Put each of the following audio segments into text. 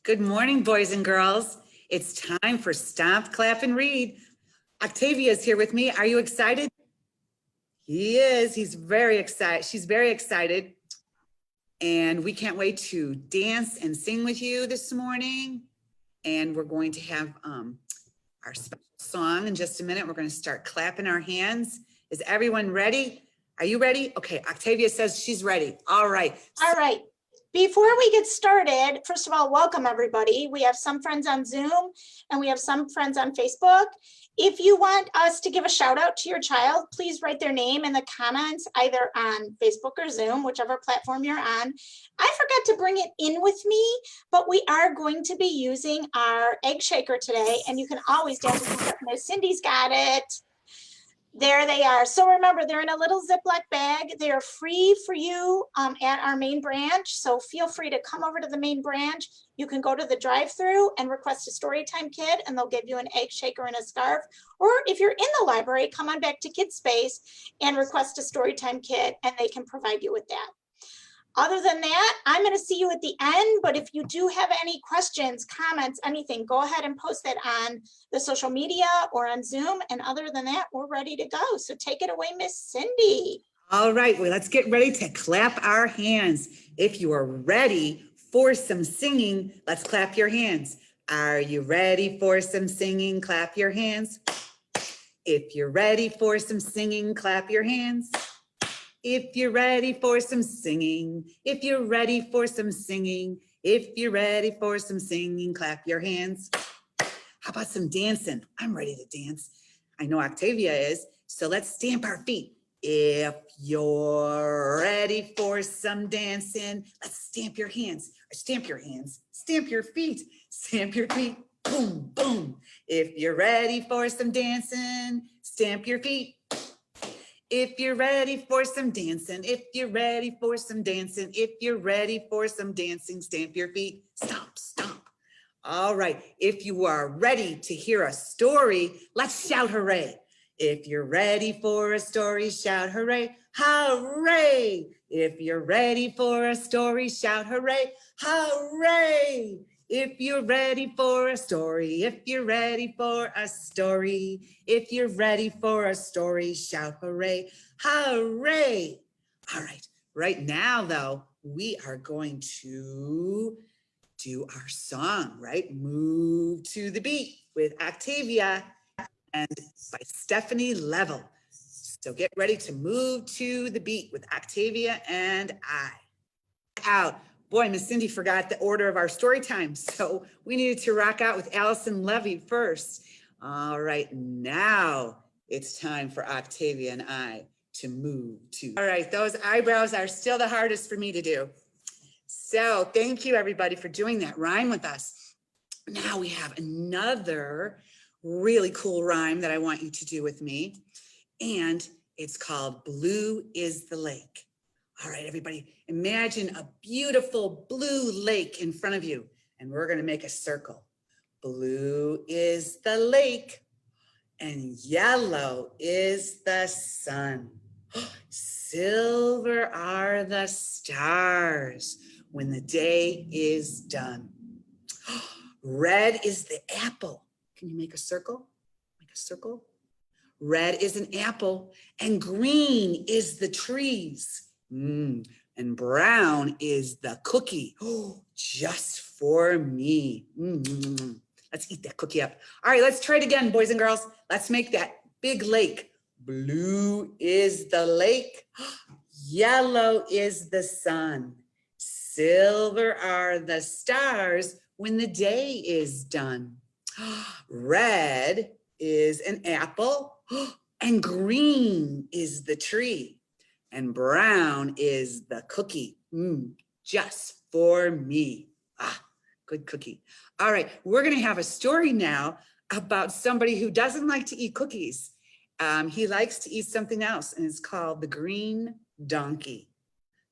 Good morning, boys and girls. It's time for Stomp, Clap, and Read. Octavia is here with me. Are you excited? He is. He's very excited. She's very excited. And we can't wait to dance and sing with you this morning. And we're going to have our special song in just a minute. We're going to start clapping our hands. Is everyone ready? Are you ready? Okay, Octavia says she's ready. All right. All right. Before we get started, first of all, welcome everybody. We have some friends on Zoom and we have some friends on Facebook. If you want us to give a shout out to your child, please write their name in the comments, either on Facebook or Zoom, whichever platform you're on. I forgot to bring it in with me, but we are going to be using our egg shaker today, and you can always dance with Miss Cindy's got it. There they are. So remember, they're in a little Ziploc bag. They are free for you at our main branch. So feel free to come over to the main branch. You can go to the drive-through and request a storytime kit, and they'll give you an egg shaker and a scarf. Or if you're in the library, come on back to Kids Space and request a storytime kit, and they can provide you with that. Other than that, I'm going to see you at the end, but if you do have any questions, comments, anything, go ahead and post that on the social media or on Zoom. And other than that, we're ready to go. So take it away, Miss Cindy. All right, well, let's get ready to clap our hands. If you are ready for some singing, let's clap your hands. Are you ready for some singing? Clap your hands. If you're ready for some singing, clap your hands. If you're ready for some singing, if you're ready for some singing, if you're ready for some singing, clap your hands. How about some dancing? I'm ready to dance. I know Octavia is, so let's stamp our feet. If you're ready for some dancing, let's stamp your hands, or stamp your hands, stamp your feet, boom, boom. If you're ready for some dancing, stamp your feet. If you're ready for some dancing, if you're ready for some dancing, if you're ready for some dancing, stamp your feet, stomp, stomp. All right, if you are ready to hear a story, let's shout hooray. If you're ready for a story, shout hooray, hooray. If you're ready for a story, shout hooray, hooray. If you're ready for a story, if you're ready for a story, if you're ready for a story, shout hooray, hooray. All right, right now though, we are going to do our song, right? Move to the Beat with Octavia and by Stephanie Level. So get ready to move to the beat with Octavia and I. Out. Boy, Miss Cindy forgot the order of our story time, so we needed to rock out with Allison Levy first. All right, now it's time for Octavia and I to move to. All right, those eyebrows are still the hardest for me to do. So thank you everybody for doing that rhyme with us. Now we have another really cool rhyme that I want you to do with me, and it's called Blue is the Lake. All right, everybody, imagine a beautiful blue lake in front of you, and we're gonna make a circle. Blue is the lake, and yellow is the sun. Silver are the stars when the day is done. Red is the apple. Can you make a circle? Make a circle. Red is an apple, and green is the trees. And brown is the cookie. Oh, just for me. Let's eat that cookie up. All right, let's try it again, boys and girls. Let's make that big lake. Blue is the lake. Yellow is the sun. Silver are the stars when the day is done. Red is an apple, and green is the tree. And brown is the cookie, just for me. Ah, good cookie. All right, we're gonna have a story now about somebody who doesn't like to eat cookies. He likes to eat something else, and it's called The Green Donkey.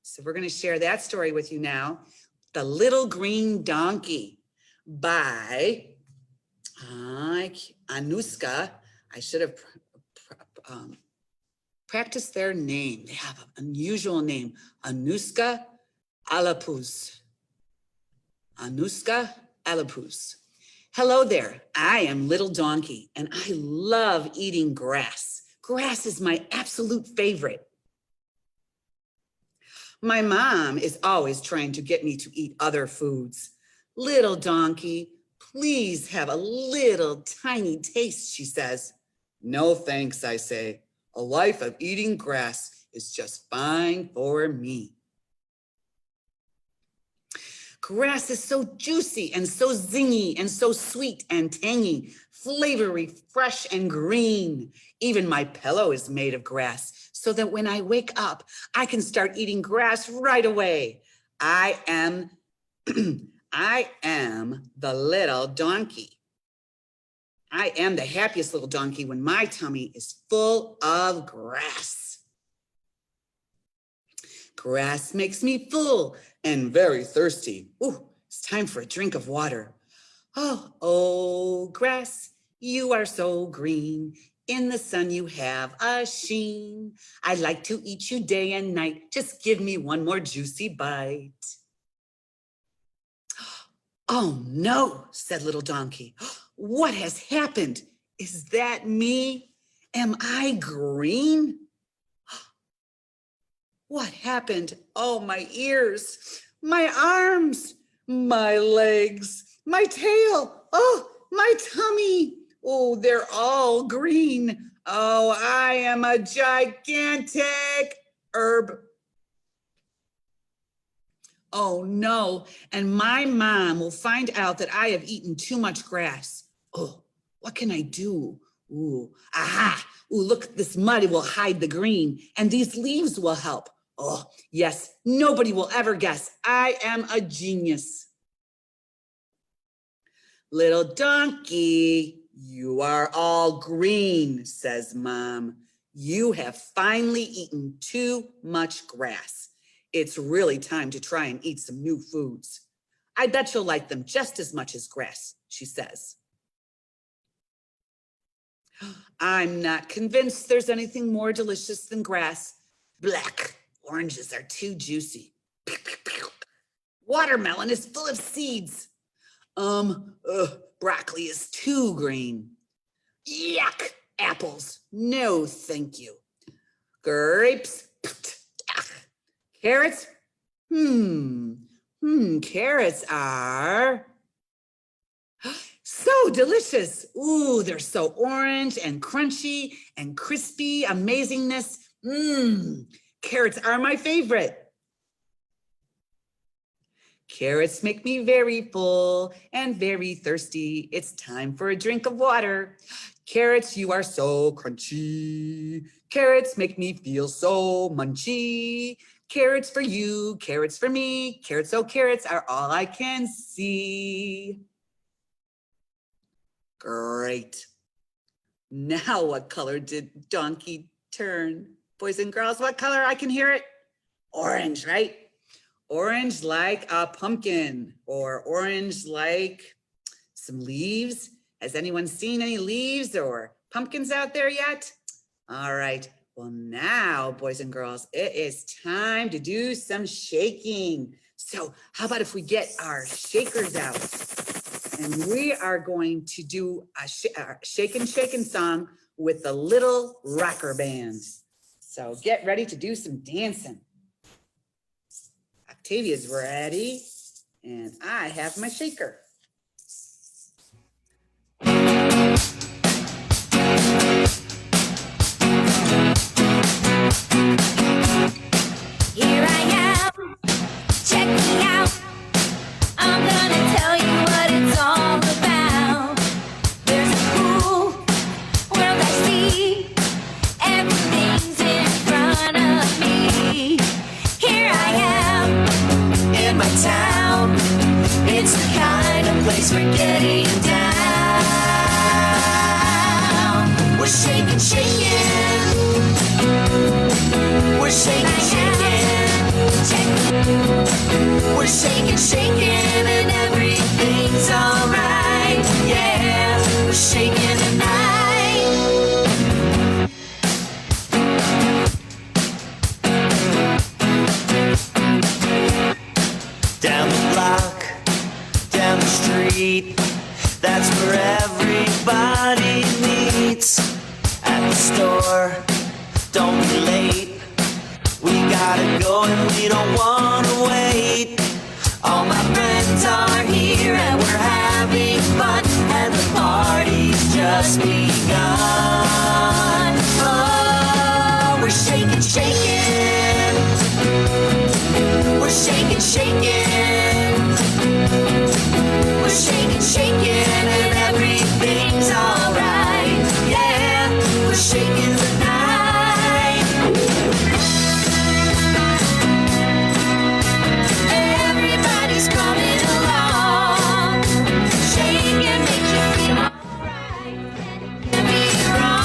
So we're gonna share that story with you now. The Little Green Donkey by Anuska. I should have practice their name. They have an unusual name, Anuska Allepuz. Anuska Allepuz. Hello there, I am Little Donkey, and I love eating grass. Grass is my absolute favorite. My mom is always trying to get me to eat other foods. Little Donkey, please have a little tiny taste, she says. No thanks, I say. A life of eating grass is just fine for me. Grass is so juicy and so zingy and so sweet and tangy, flavory, fresh and green. Even my pillow is made of grass, so that when I wake up, I can start eating grass right away. I am the little donkey. I am the happiest little donkey when my tummy is full of grass. Grass makes me full and very thirsty. Ooh, it's time for a drink of water. Oh, grass, you are so green. In the sun you have a sheen. I'd like to eat you day and night. Just give me one more juicy bite. Oh no, said Little Donkey. What has happened? Is that me? Am I green? What happened? Oh, my ears, my arms, my legs, my tail, oh, my tummy. Oh, they're all green. Oh, I am a gigantic herb. Oh no, and my mom will find out that I have eaten too much grass. Oh, what can I do? Ooh, aha, ooh, look, this mud will hide the green, and these leaves will help. Oh, yes, nobody will ever guess. I am a genius. Little donkey, you are all green, says Mom. You have finally eaten too much grass. It's really time to try and eat some new foods. I bet you'll like them just as much as grass, she says. I'm not convinced there's anything more delicious than grass. Black oranges are too juicy. Watermelon is full of seeds. Broccoli is too green. Yuck, apples, no thank you. Grapes, carrots, carrots are so delicious. Ooh, they're so orange and crunchy and crispy, amazingness. Carrots are my favorite. Carrots make me very full and very thirsty. It's time for a drink of water. Carrots, you are so crunchy. Carrots make me feel so munchy. Carrots for you, carrots for me. Carrots, oh, carrots are all I can see. Great. Now what color did Donkey turn? Boys and girls, what color? I can hear it. Orange, right? Orange like a pumpkin, or orange like some leaves. Has anyone seen any leaves or pumpkins out there yet? All right, well now, boys and girls, it is time to do some shaking. So how about if we get our shakers out? And we are going to do a shakin' shakin' song with the Little Rocker Band. So get ready to do some dancing. Octavia's ready, and I have my shaker. Here I am, check me out. I'm gonna tell you what it's all about. There's a cool world I see. Everything's in front of me. Here I am in my town. It's the kind of place for getting down. We're shaking, shaking. We're shaking, shaking. We're shaking, shaking, and everything's alright. Yeah, we're shaking tonight. Down the block, down the the street. That's where everybody meets. At the store, don't be late. We gotta go and we don't wanna wait. All my friends are here and we're having fun, and the party's just begun. Oh, we're shaking, shaking. We're shaking, shaking. We're shaking, shaking, and everything's alright. Yeah, we're shaking the night. Everybody's coming along. Shake and make you feel alright. Can't be wrong.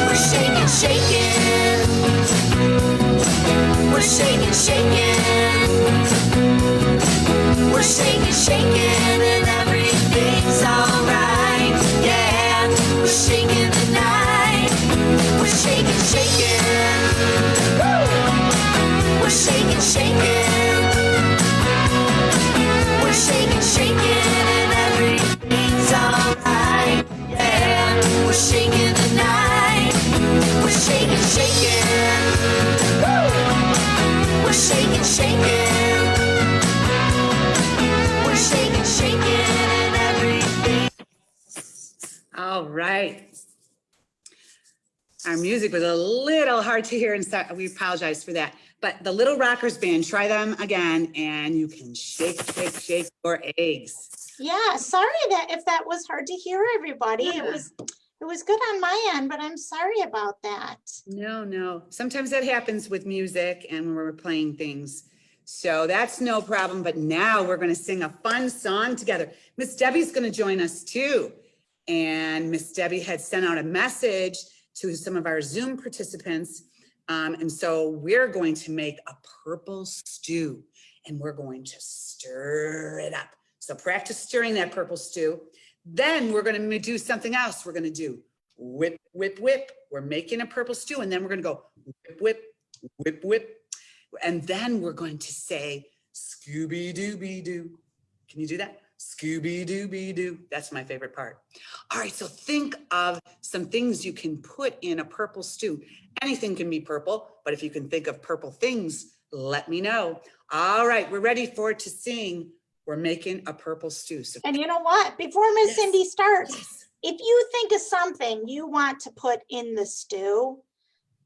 We're shaking, shaking. We're shaking, shaking. We're shaking, shaking, and everything's alright. Yeah, we're shaking the night. We're shaking, shaking. Woo! We're shaking, shaking. We're shaking, shaking, and everything's alright. Yeah, we're shaking the night. We're shaking, shaking. Woo! We're shaking, shaking. We're shaking, shaking, and everything. All right. Our music was a little hard to hear, and we apologize for that. But the Little Rockers Band, try them again, and you can shake, shake, shake your eggs. Yeah, sorry that if that was hard to hear everybody. Yeah. It was good on my end, but I'm sorry about that. No. Sometimes that happens with music and when we're playing things. So that's no problem. But now we're going to sing a fun song together. Miss Debbie's going to join us too. And Miss Debbie had sent out a message to some of our Zoom participants. And so we're going to make a purple stew and we're going to stir it up. So practice stirring that purple stew. Then we're going to do something else. We're going to do whip, whip, whip. We're making a purple stew. And then we're going to go whip, whip, whip, whip. And then we're going to say Scooby-Dooby-Doo. Can you do that? Scooby-Dooby-Doo. That's my favorite part. All right, so think of some things you can put in a purple stew. Anything can be purple, but if you can think of purple things, let me know. All right, we're ready to sing. We're making a purple stew. So And you know what? Before Miss Yes. Cindy starts, yes. if you think of something you want to put in the stew,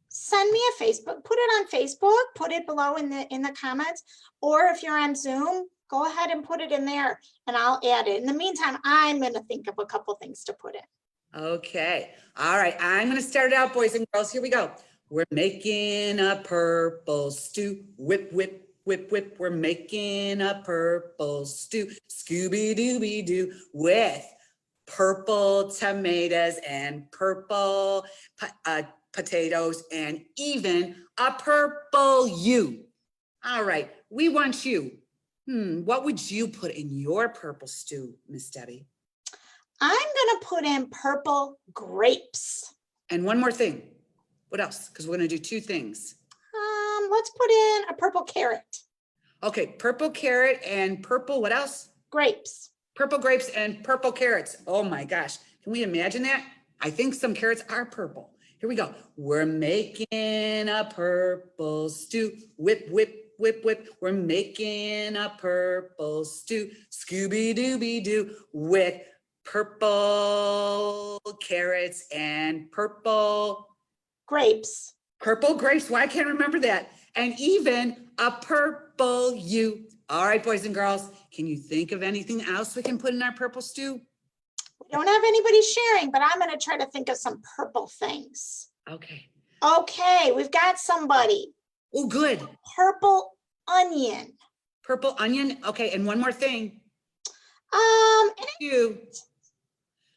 send me a Facebook, put it on Facebook, put it below in the comments, or if you're on Zoom, go ahead and put it in there and I'll add it. In the meantime, I'm going to think of a couple things to put in. Okay. All right. I'm going to start it out, boys and girls. Here we go. We're making a purple stew. Whip, whip, whip, whip. We're making a purple stew. Scooby-Dooby-Doo with purple tomatoes and purple potatoes and even a purple you. All right. We want you. What would you put in your purple stew, Miss Debbie? I'm going to put in purple grapes. And one more thing. What else? Because we're going to do two things. Let's put in a purple carrot. Okay, purple carrot and purple, what else? Grapes. Purple grapes and purple carrots. Oh my gosh. Can we imagine that? I think some carrots are purple. Here we go. We're making a purple stew. Whip, whip, whip, whip. We're making a purple stew. Scooby-Dooby-Doo with purple carrots and purple Grapes. Purple grapes. Why I can't remember that. And even a purple you. All right, boys and girls, can you think of anything else we can put in our purple stew? We don't have anybody sharing, but I'm going to try to think of some purple things. Okay. Okay, we've got somebody. Oh, good. Purple onion. Purple onion. Okay, and one more thing. And You.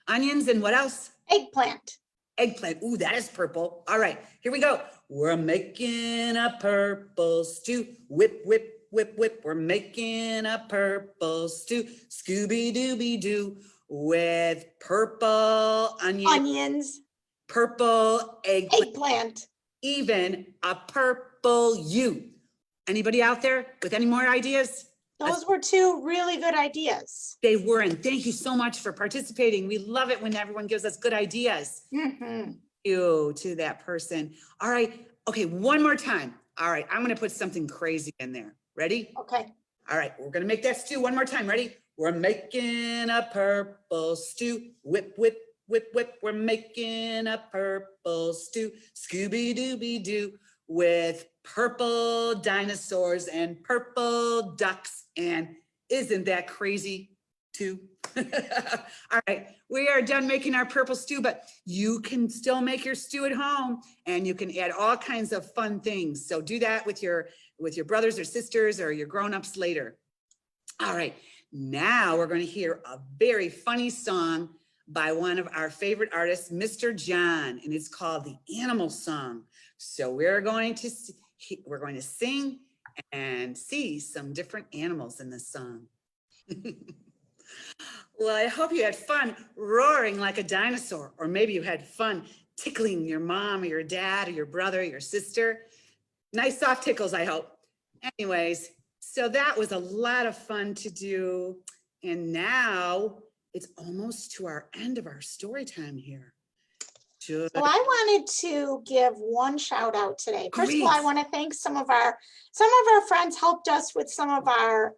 Onions and what else? eggplant. Eggplant. Ooh, that is purple. All right, here we go. We're making a purple stew. Whip, whip, whip, whip. We're making a purple stew, Scooby-Dooby-Doo, with purple Onions, purple eggplant, eggplant. even a purple U. Anybody out there with any more ideas? Those were two really good ideas. They were, and thank you so much for participating. We love it when everyone gives us good ideas. Mhm. You to that person. All right. Okay, one more time. All right, I'm gonna put something crazy in there. Ready? Okay. All right, we're gonna make that stew one more time. Ready? We're making a purple stew. Whip, whip, whip, whip. We're making a purple stew. Scooby-Dooby-Doo, with purple dinosaurs and purple ducks. And isn't that crazy too? All right, we are done making our purple stew, but you can still make your stew at home and you can add all kinds of fun things. So do that with your brothers or sisters or your grown-ups later. All right, now we're going to hear a very funny song by one of our favorite artists, Mr. John, and it's called The Animal Song. So we're going to sing and see some different animals in this song. Well, I hope you had fun roaring like a dinosaur, or maybe you had fun tickling your mom or your dad or your brother or your sister. Nice soft tickles, I hope. Anyways, so that was a lot of fun to do. And now it's almost to our end of our story time here. So I wanted to give one shout out today. First of all, I Great. want to thank some of our friends helped us with some of our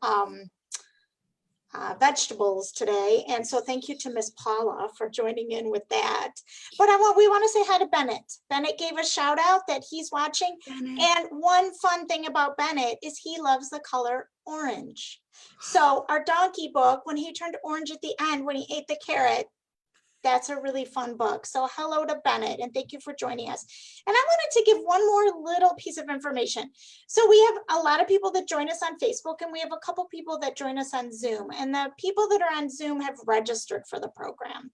vegetables today. And so thank you to Miss Paula for joining in with that. But we want to say hi to Bennett. Bennett gave a shout out that he's watching. Bennett. And one fun thing about Bennett is he loves the color orange. So our donkey book, when he turned orange at the end, when he ate the carrot, that's a really fun book. So hello to Bennett and thank you for joining us. And I wanted to give one more little piece of information. So we have a lot of people that join us on Facebook and we have a couple people that join us on Zoom, and the people that are on Zoom have registered for the program.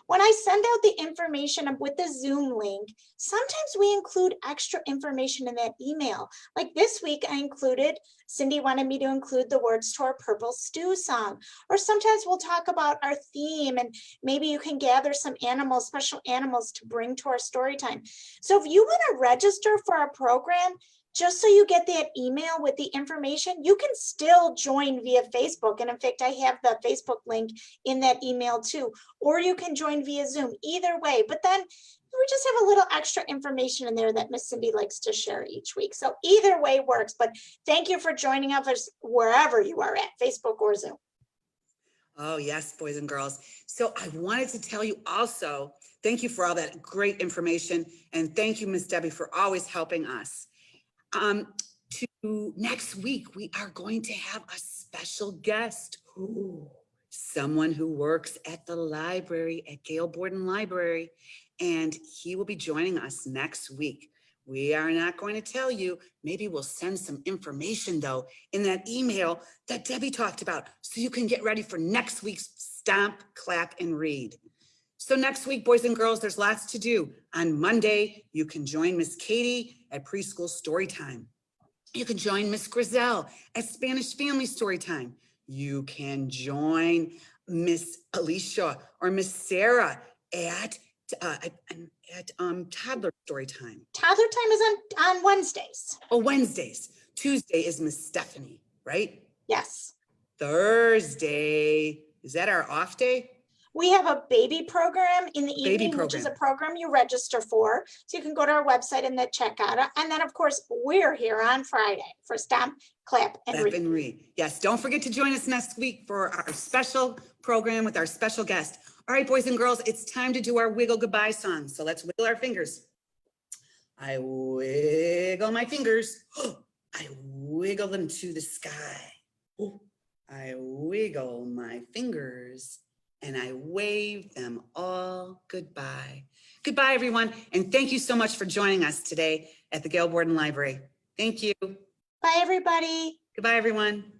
When I send out the information with the Zoom link, sometimes we include extra information in that email. Like this week I included, Cindy wanted me to include the words to our Purple Stew song. Or sometimes we'll talk about our theme and maybe you can gather some animals, special animals to bring to our story time. So if you want to register for our program, just so you get that email with the information, you can still join via Facebook. And in fact, I have the Facebook link in that email too, or you can join via Zoom, either way. But then we just have a little extra information in there that Miss Cindy likes to share each week. So either way works, but thank you for joining us wherever you are at, Facebook or Zoom. Oh, yes, boys and girls. So I wanted to tell you also, thank you for all that great information. And thank you, Miss Debbie, for always helping us. To next week, we are going to have a special guest. Ooh, someone who works at the library, at Gail Borden Library, and he will be joining us next week. We are not going to tell you. Maybe we'll send some information though in that email that Debbie talked about, so you can get ready for next week's Stomp, Clap, and Read. So next week, boys and girls, there's lots to do. On Monday, you can join Miss Katie at Preschool Storytime. You can join Miss Grizel at Spanish Family Storytime. You can join Miss Alicia or Miss Sarah at Toddler Storytime. Toddler time is on Wednesdays. Oh, Wednesdays. Tuesday is Miss Stephanie, right? Yes. Thursday, is that our off day? We have a baby program in the evening, which is a program you register for. So you can go to our website and then check out it. And then, of course, we're here on Friday for Stomp, Clap, and Read. Yes, don't forget to join us next week for our special program with our special guest. All right, boys and girls, it's time to do our wiggle goodbye song. So let's wiggle our fingers. I wiggle my fingers. I wiggle them to the sky. I wiggle my fingers. And I wave them all goodbye. Goodbye, everyone. And thank you so much for joining us today at the Gail Borden Library. Thank you. Bye, everybody. Goodbye, everyone.